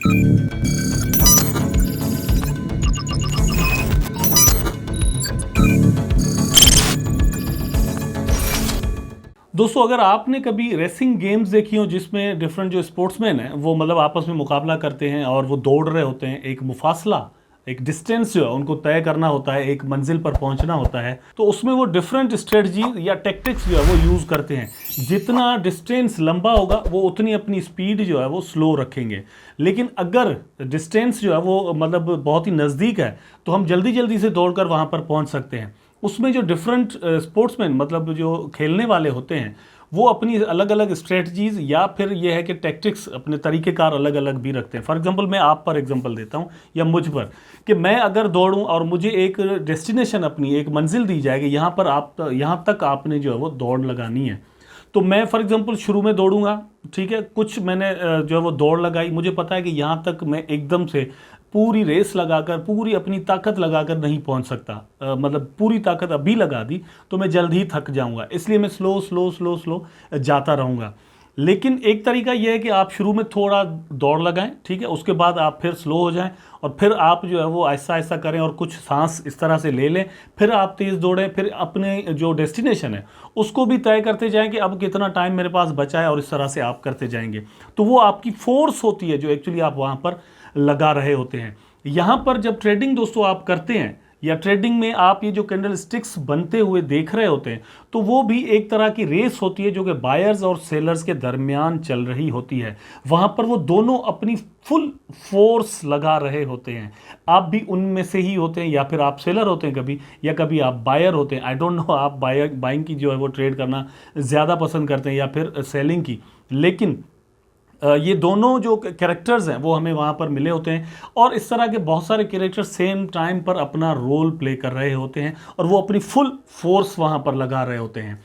दोस्तों, अगर आपने कभी रेसिंग गेम्स देखी हो जिसमें डिफरेंट जो स्पोर्ट्समैन हैं वो मतलब आपस में मुकाबला करते हैं और वो दौड़ रहे होते हैं, एक मुफासला, एक डिस्टेंस जो है उनको तय करना होता है, एक मंजिल पर पहुंचना होता है, तो उसमें वो डिफरेंट स्ट्रेटजी या टेक्टिक्स जो है वो यूज़ करते हैं। जितना डिस्टेंस लंबा होगा वो उतनी अपनी स्पीड जो है वो स्लो रखेंगे। लेकिन अगर डिस्टेंस जो है वो मतलब बहुत ही नज़दीक है तो हम जल्दी जल्दी से दौड़कर वहाँ पर पहुँच सकते हैं। उसमें जो डिफरेंट स्पोर्ट्समैन मतलब जो खेलने वाले होते हैं वो अपनी अलग अलग स्ट्रेटजीज या फिर ये है कि टैक्टिक्स अपने तरीक़ेकार अलग अलग भी रखते हैं। फॉर एग्जांपल मैं आप पर एग्जांपल देता हूँ या मुझ पर, कि मैं अगर दौड़ूं और मुझे एक डेस्टिनेशन अपनी एक मंजिल दी जाएगी, यहाँ पर आप यहाँ तक आपने जो है वो दौड़ लगानी है। तो मैं फॉर एग्जांपल शुरू में दौड़ूंगा, ठीक है, कुछ मैंने जो है वो दौड़ लगाई, मुझे पता है कि यहाँ तक मैं एकदम से पूरी रेस लगाकर पूरी अपनी ताकत लगाकर नहीं पहुंच सकता। मतलब पूरी ताकत अभी लगा दी तो मैं जल्द ही थक जाऊंगा, इसलिए मैं स्लो स्लो स्लो स्लो जाता रहूँगा। लेकिन एक तरीका यह है कि आप शुरू में थोड़ा दौड़ लगाएं, ठीक है, उसके बाद आप फिर स्लो हो जाएं और फिर आप जो है वो आहिस्ता आहिस्ता करें और कुछ सांस इस तरह से ले लें, फिर आप तेज़ दौड़ें, फिर अपने जो डेस्टिनेशन है उसको भी तय करते जाएं कि अब कितना टाइम मेरे पास बचा है, और इस तरह से आप करते जाएंगे। तो वो आपकी फोर्स होती है जो एक्चुअली आप वहाँ पर लगा रहे होते हैं। यहाँ पर जब ट्रेडिंग दोस्तों आप करते हैं या ट्रेडिंग में आप ये जो कैंडल स्टिक्स बनते हुए देख रहे होते हैं, तो वो भी एक तरह की रेस होती है जो कि बायर्स और सेलर्स के दरमियान चल रही होती है। वहाँ पर वो दोनों अपनी फुल फोर्स लगा रहे होते हैं। आप भी उनमें से ही होते हैं, या फिर आप सेलर होते हैं कभी, या कभी आप बायर होते हैं। आई डोंट नो आप बाइंग की जो है वो ट्रेड करना ज़्यादा पसंद करते हैं या फिर सेलिंग की, लेकिन ये दोनों जो कैरेक्टर्स हैं वो हमें वहाँ पर मिले होते हैं। और इस तरह के बहुत सारे कैरेक्टर सेम टाइम पर अपना रोल प्ले कर रहे होते हैं और वो अपनी फुल फोर्स वहाँ पर लगा रहे होते हैं।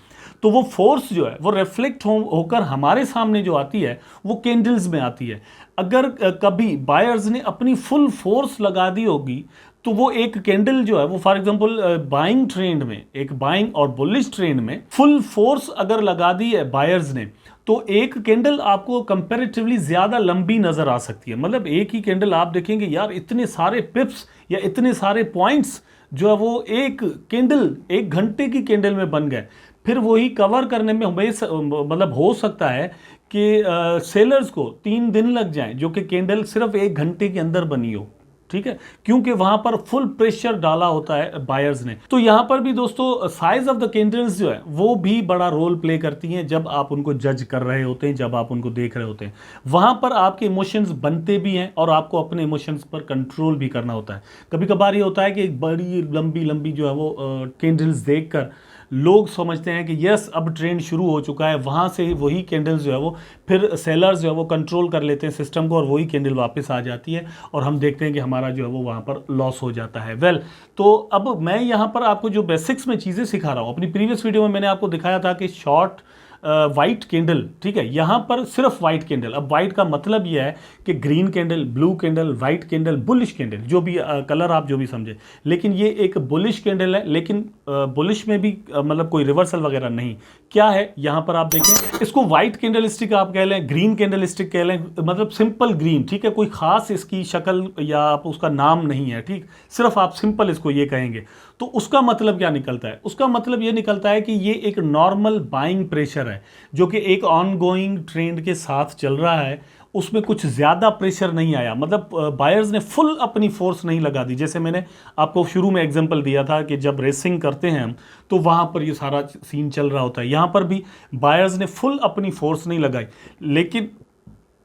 तो वो फोर्स जो है वो रिफ्लेक्ट होकर हमारे सामने जो आती है वो कैंडल्स में आती है। अगर कभी बायर्स ने अपनी फुल फोर्स लगा दी होगी तो वो एक कैंडल जो है वो फॉर एग्जांपल बाइंग ट्रेंड में, एक बाइंग और बुलिश ट्रेंड में फुल फोर्स अगर लगा दी है बायर्स ने, तो एक कैंडल आपको कंपैरेटिवली ज़्यादा लंबी नज़र आ सकती है। मतलब एक ही कैंडल आप देखेंगे यार इतने सारे पिप्स या इतने सारे पॉइंट्स जो है वो एक कैंडल, एक घंटे की कैंडल में बन गए। फिर वही कवर करने में मतलब हो सकता है कि सेलर्स को 3 दिन लग जाएं, जो कि कैंडल सिर्फ 1 घंटे के अंदर बनी हो, ठीक है, क्योंकि वहां पर फुल प्रेशर डाला होता है बायर्स ने। तो यहां पर भी दोस्तों साइज ऑफ द कैंडल्स जो है वो भी बड़ा रोल प्ले करती हैं जब आप उनको जज कर रहे होते हैं, जब आप उनको देख रहे होते हैं। वहां पर आपके इमोशंस बनते भी हैं और आपको अपने इमोशंस पर कंट्रोल भी करना होता है। कभी कभार ये होता है कि एक बड़ी लंबी लंबी जो है वो कैंडल्स देखकर लोग समझते हैं कि यस अब ट्रेंड शुरू हो चुका है, वहाँ से वही कैंडल्स जो है वो फिर सेलर्स जो है वो कंट्रोल कर लेते हैं सिस्टम को और वही कैंडल वापस आ जाती है और हम देखते हैं कि हमारा जो है वो वहाँ पर लॉस हो जाता है। तो अब मैं यहाँ पर आपको जो बेसिक्स में चीज़ें सिखा रहा हूँ, अपनी प्रीवियस वीडियो में मैंने आपको दिखाया था कि शॉर्ट वाइट कैंडल, ठीक है, यहाँ पर सिर्फ वाइट कैंडल। अब वाइट का मतलब यह है कि green candle, blue candle, white candle, bullish candle, जो भी कलर आप जो भी समझे, लेकिन ये एक बुलिश कैंडल है। लेकिन बुलिश में भी मतलब कोई रिवर्सल वगैरह नहीं। क्या है यहाँ पर आप देखें, इसको वाइट कैंडल स्टिक आप कह लें, ग्रीन कैंडल स्टिक कह लें, मतलब सिंपल ग्रीन, ठीक है, कोई खास इसकी शक्ल या आप उसका नाम नहीं है, ठीक, सिर्फ आप सिंपल इसको ये कहेंगे। तो उसका मतलब क्या निकलता है? उसका मतलब ये निकलता है कि ये एक नॉर्मल बाइंग प्रेशर है जो कि एक ऑनगोइंग ट्रेंड के साथ चल रहा है, उसमें कुछ ज़्यादा प्रेशर नहीं आया, मतलब बायर्स ने फुल अपनी फोर्स नहीं लगा दी। जैसे मैंने आपको शुरू में एग्जांपल दिया था कि जब रेसिंग करते हैं हम तो वहाँ पर ये सारा सीन चल रहा होता है, यहाँ पर भी बायर्स ने फुल अपनी फोर्स नहीं लगाई, लेकिन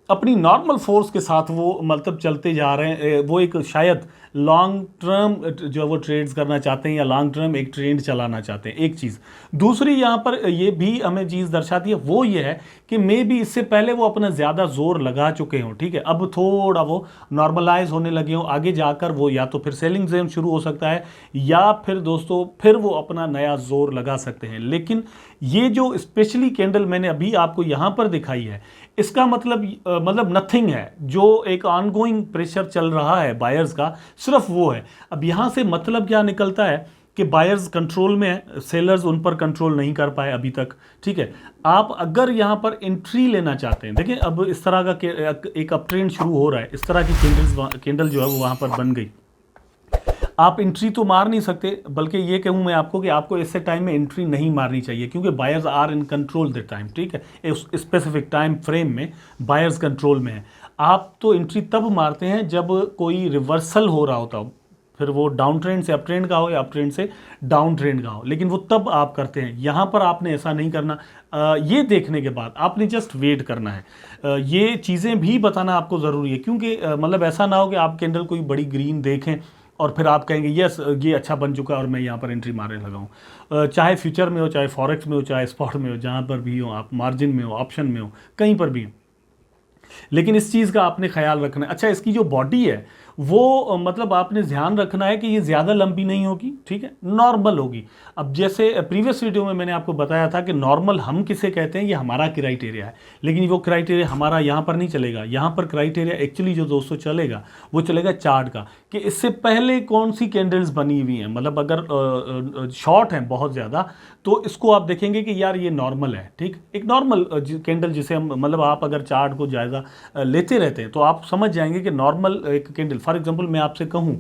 अपनी नॉर्मल फोर्स के साथ वो मतलब चलते जा रहे हैं। वो एक शायद लॉन्ग टर्म जो वो ट्रेड्स करना चाहते हैं या लॉन्ग टर्म एक ट्रेंड चलाना चाहते हैं, एक चीज़। दूसरी यहाँ पर ये भी हमें चीज़ दर्शाती है, वो ये है कि मे बी इससे पहले वो अपना ज़्यादा जोर लगा चुके हों, ठीक है, अब थोड़ा वो नॉर्मलाइज होने लगे हों, आगे जाकर वो या तो फिर सेलिंग जोन शुरू हो सकता है या फिर दोस्तों फिर वो अपना नया जोर लगा सकते हैं। लेकिन ये जो स्पेशली कैंडल मैंने अभी आपको यहाँ पर दिखाई है, इसका मतलब नथिंग है। जो एक ऑनगोइंग प्रेशर चल रहा है बायर्स का, सिर्फ वो है। अब यहाँ से मतलब क्या निकलता है कि बायर्स कंट्रोल में है, सेलर्स उन पर कंट्रोल नहीं कर पाए अभी तक, ठीक है। आप अगर यहाँ पर एंट्री लेना चाहते हैं, देखिए अब इस तरह का एक अप ट्रेंड शुरू हो रहा है, इस तरह की कैंडल जो है वो वहाँ पर बन गई। आप एंट्री तो मार नहीं सकते, बल्कि ये कहूँ मैं आपको कि आपको ऐसे टाइम में एंट्री नहीं मारनी चाहिए, क्योंकि buyers are in control the time, ठीक है। उस स्पेसिफिक टाइम फ्रेम में बायर्स कंट्रोल में है। आप तो एंट्री तब मारते हैं जब कोई रिवर्सल हो रहा होता हो, फिर वो डाउन ट्रेंड से अप ट्रेंड का हो या अप ट्रेंड से डाउन ट्रेंड का हो, लेकिन वो तब आप करते हैं। यहाँ पर आपने ऐसा नहीं करना। ये देखने के बाद आपने जस्ट वेट करना है। ये चीज़ें भी बताना आपको ज़रूरी है, क्योंकि मतलब ऐसा ना हो कि आप कैंडल कोई बड़ी ग्रीन देखें और फिर आप कहेंगे यस ये अच्छा बन चुका है और मैं यहाँ पर एंट्री मारने लगा हूँ। चाहे फ्यूचर में हो, चाहे फॉरेक्स में हो, चाहे स्पॉट में हो, जहाँ पर भी हो, आप मार्जिन में हो, ऑप्शन में हो, कहीं पर भी हो, लेकिन इस चीज़ का आपने ख्याल रखना है। अच्छा, इसकी जो बॉडी है वो मतलब आपने ध्यान रखना है कि ये ज़्यादा लंबी नहीं होगी, ठीक है, नॉर्मल होगी। अब जैसे प्रीवियस वीडियो में मैंने आपको बताया था कि नॉर्मल हम किसे कहते हैं, ये हमारा क्राइटेरिया है, लेकिन वो क्राइटेरिया हमारा यहाँ पर नहीं चलेगा। यहाँ पर क्राइटेरिया एक्चुअली जो दोस्तों चलेगा वो चलेगा चार्ट का, कि इससे पहले कौन सी कैंडल्स बनी हुई हैं। मतलब अगर शॉर्ट हैं बहुत ज़्यादा तो इसको आप देखेंगे कि यार ये नॉर्मल है, ठीक। एक नॉर्मल कैंडल जिसे हम मतलब आप अगर चार्ट को जायज़ा लेते रहते हैं तो आप समझ जाएंगे कि नॉर्मल एक कैंडल, फॉर एग्जांपल मैं आपसे कहूं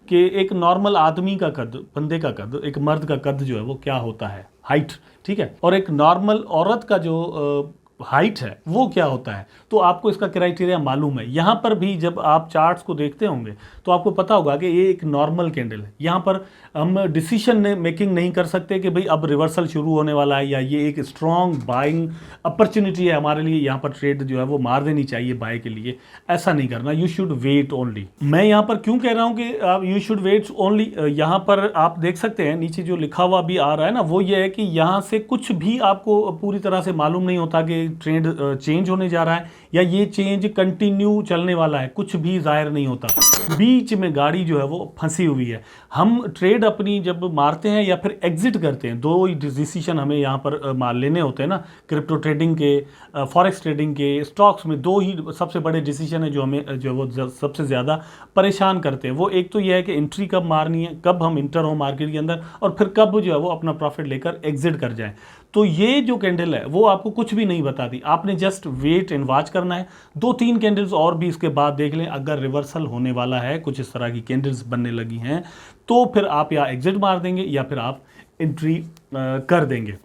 कि एक नॉर्मल आदमी का कद, बंदे का कद, एक मर्द का कद जो है वो क्या होता है, हाइट, ठीक है, और एक नॉर्मल औरत का जो हाइट है वो क्या होता है, तो आपको इसका क्राइटेरिया मालूम है। यहाँ पर भी जब आप चार्ट्स को देखते होंगे तो आपको पता होगा कि ये एक नॉर्मल कैंडल है। यहाँ पर हम डिसीजन मेकिंग नहीं कर सकते कि भाई अब रिवर्सल शुरू होने वाला है या ये एक स्ट्रॉन्ग बाइंग अपॉर्चुनिटी है हमारे लिए, यहाँ पर ट्रेड जो है वो मार देनी चाहिए बाय के लिए। ऐसा नहीं करना, यू शुड वेट ओनली। मैं यहाँ पर क्यों कह रहा हूँ कि आप यू शुड वेट ओनली, यहाँ पर आप देख सकते हैं नीचे जो लिखा हुआ भी आ रहा है ना, वो ये है कि यहाँ से कुछ भी आपको पूरी तरह से मालूम नहीं होता कि ट्रेंड चेंज होने जा रहा है या ये चेंज कंटिन्यू चलने वाला है, कुछ भी जाहिर नहीं होता। बीच में गाड़ी जो है वो फंसी हुई है। हम ट्रेड अपनी जब मारते हैं या फिर एग्जिट करते हैं, दो ही डिसीजन हमें यहाँ पर मार लेने होते हैं ना, क्रिप्टो ट्रेडिंग के, फॉरेक्स ट्रेडिंग के, स्टॉक्स में दो ही सबसे बड़े डिसीजन है जो हमें जो वो सबसे ज़्यादा परेशान करते हैं। वो एक तो ये है कि एंट्री कब मारनी है, कब हम इंटर हो मार्केट के अंदर, और फिर कब जो है वो अपना प्रॉफिट लेकर एग्जिट कर जाए। तो ये जो कैंडल है वो आपको कुछ भी नहीं बताती, आपने जस्ट वेट एंड वॉच करना है। 2-3 कैंडल्स और भी इसके बाद देख लें, अगर रिवर्सल होने वाला है, कुछ इस तरह की कैंडल्स बनने लगी हैं, तो फिर आप या एग्जिट मार देंगे या फिर आप एंट्री कर देंगे।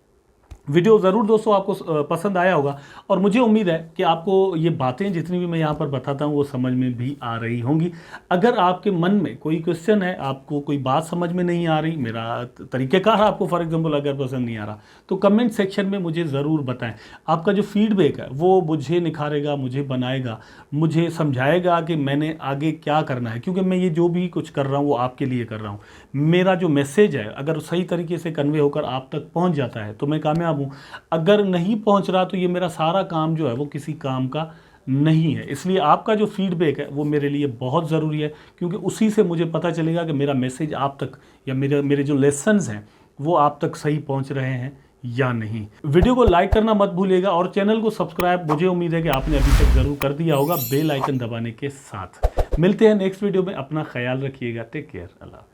वीडियो ज़रूर दोस्तों आपको पसंद आया होगा और मुझे उम्मीद है कि आपको ये बातें जितनी भी मैं यहाँ पर बताता हूँ वो समझ में भी आ रही होंगी। अगर आपके मन में कोई क्वेश्चन है, आपको कोई बात समझ में नहीं आ रही, मेरा तरीक़ेकार आपको फॉर एग्जांपल अगर पसंद नहीं आ रहा, तो कमेंट सेक्शन में मुझे ज़रूर बताएं। आपका जो फीडबैक है वो मुझे निखारेगा, मुझे बनाएगा, मुझे समझाएगा कि मैंने आगे क्या करना है, क्योंकि मैं ये जो भी कुछ कर रहा हूँ वो आपके लिए कर रहा हूँ। मेरा जो मैसेज है अगर सही तरीके से कन्वे होकर आप तक पहुँच जाता है तो मैं कामयाब हूँ। अगर नहीं पहुंच रहा तो ये मेरा सारा काम जो है वो किसी काम का नहीं है। इसलिए आपका जो फीडबैक है वो मेरे लिए बहुत ज़रूरी है, क्योंकि उसी से मुझे पता चलेगा कि मेरा मैसेज आप तक या मेरे जो लेसन्स हैं वो आप तक सही पहुंच रहे हैं या नहीं। वीडियो को लाइक करना मत भूलिएगा और चैनल को सब्सक्राइब मुझे उम्मीद है कि आपने अभी तक ज़रूर कर दिया होगा बेल आइकन दबाने के साथ। मिलते हैं नेक्स्ट वीडियो में, अपना ख्याल रखिएगा, टेक केयर, अल्लाह।